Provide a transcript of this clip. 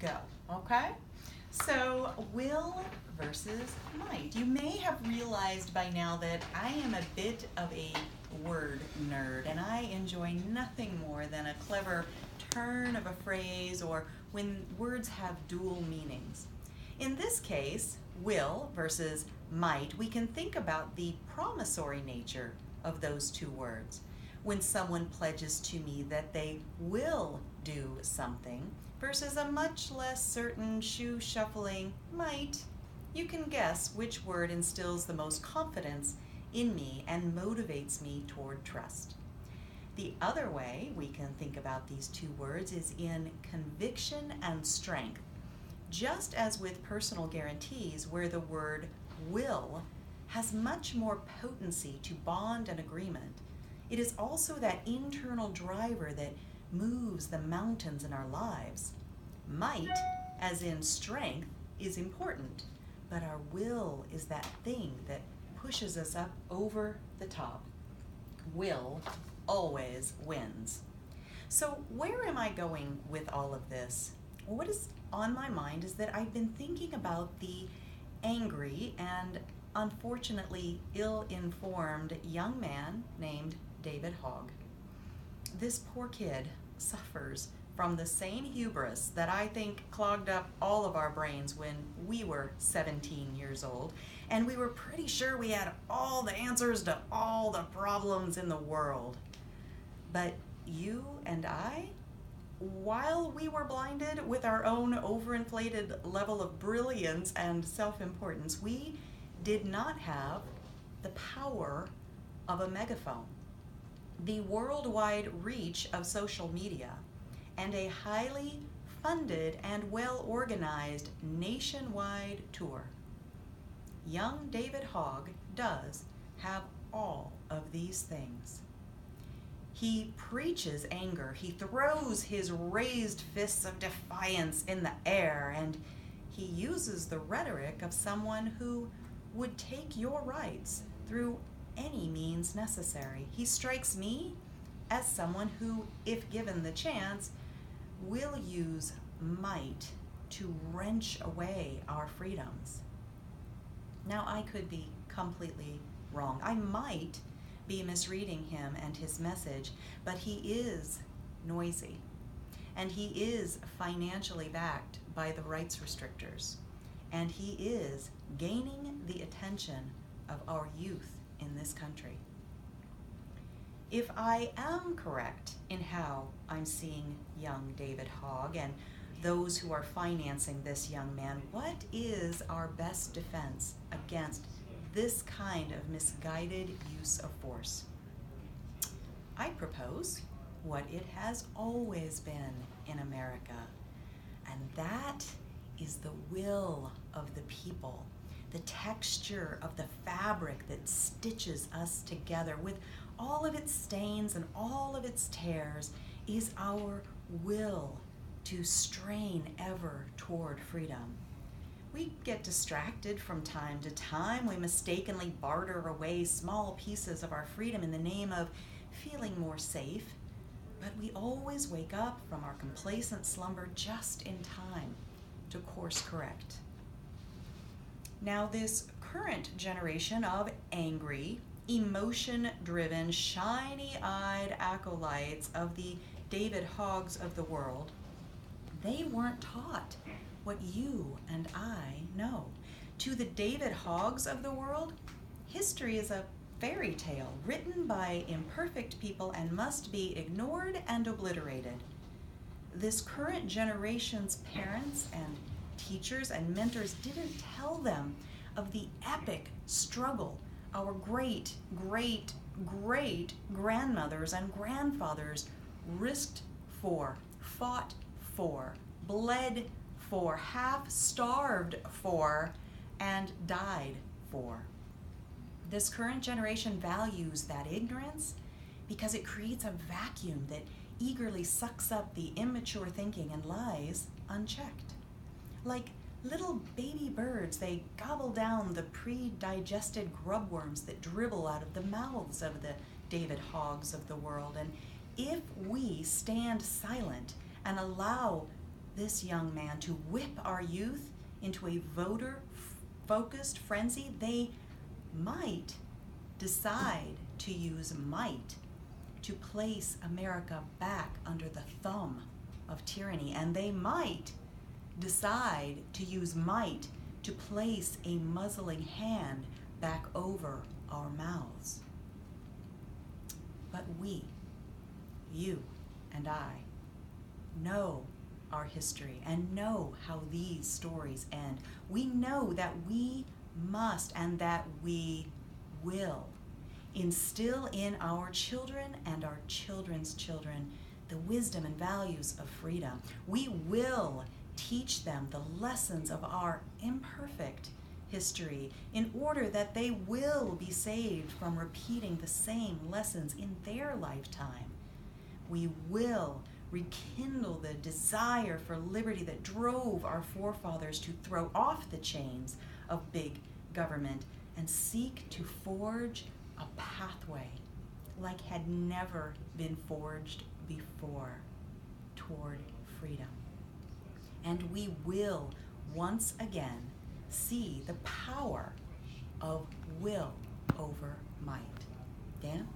go, okay? So, will versus might. You may have realized by now that I am a bit of a word nerd, and I enjoy nothing more than a clever turn of a phrase or when words have dual meanings. In this case, will versus might, we can think about the promissory nature of those two words. When someone pledges to me that they will do something versus a much less certain shoe shuffling might, you can guess which word instills the most confidence in me and motivates me toward trust. The other way we can think about these two words is in conviction and strength. Just as with personal guarantees, where the word will has much more potency to bond an agreement, it is also that internal driver that moves the mountains in our lives. Might, as in strength, is important, but our will is that thing that pushes us up over the top. Will always wins. So where am I going with all of this? What is on my mind is that I've been thinking about the angry and unfortunately ill-informed young man named David Hogg. This poor kid suffers from the same hubris that I think clogged up all of our brains when we were 17 years old, and we were pretty sure we had all the answers to all the problems in the world. But you and I, while we were blinded with our own overinflated level of brilliance and self-importance, we did not have the power of a megaphone, the worldwide reach of social media, and a highly funded and well-organized nationwide tour. Young David Hogg does have all of these things. He preaches anger, he throws his raised fists of defiance in the air, and he uses the rhetoric of someone who would take your rights through any means necessary. He strikes me as someone who, if given the chance, will use might to wrench away our freedoms. Now, I could be completely wrong. I might be misreading him and his message, but he is noisy, and he is financially backed by the rights restrictors, and he is gaining the attention of our youth in this country. If I am correct in how I'm seeing young David Hogg and those who are financing this young man, what is our best defense against this kind of misguided use of force? I propose what it has always been in America, and that is the will of the people, the texture of the fabric that stitches us together with all of its stains and all of its tears is our will to strain ever toward freedom. We get distracted from time to time. We mistakenly barter away small pieces of our freedom in the name of feeling more safe, but we always wake up from our complacent slumber just in time to course correct. Now, this current generation of angry, emotion-driven, shiny-eyed acolytes of the David Hoggs of the world, they weren't taught what you and I know. To the David Hoggs of the world, history is a fairy tale written by imperfect people and must be ignored and obliterated. This current generation's parents and teachers and mentors didn't tell them of the epic struggle our great, great, great grandmothers and grandfathers risked for, fought for, bled for, half starved for, and died for. This current generation values that ignorance because it creates a vacuum that eagerly sucks up the immature thinking and lies unchecked. Like little baby birds, they gobble down the pre-digested grubworms that dribble out of the mouths of the David Hoggs of the world. And if we stand silent and allow this young man to whip our youth into a voter-focused frenzy, they might decide to use might to place America back under the thumb of tyranny, and they might decide to use might to place a muzzling hand back over our mouths. But we, you and I, know our history and know how these stories end. We know that we must and that we will instill in our children and our children's children the wisdom and values of freedom. We will teach them the lessons of our imperfect history in order that they will be saved from repeating the same lessons in their lifetime. We will rekindle the desire for liberty that drove our forefathers to throw off the chains of big government and seek to forge a pathway like had never been forged before toward freedom. And we will once again see the power of will over might. Dan?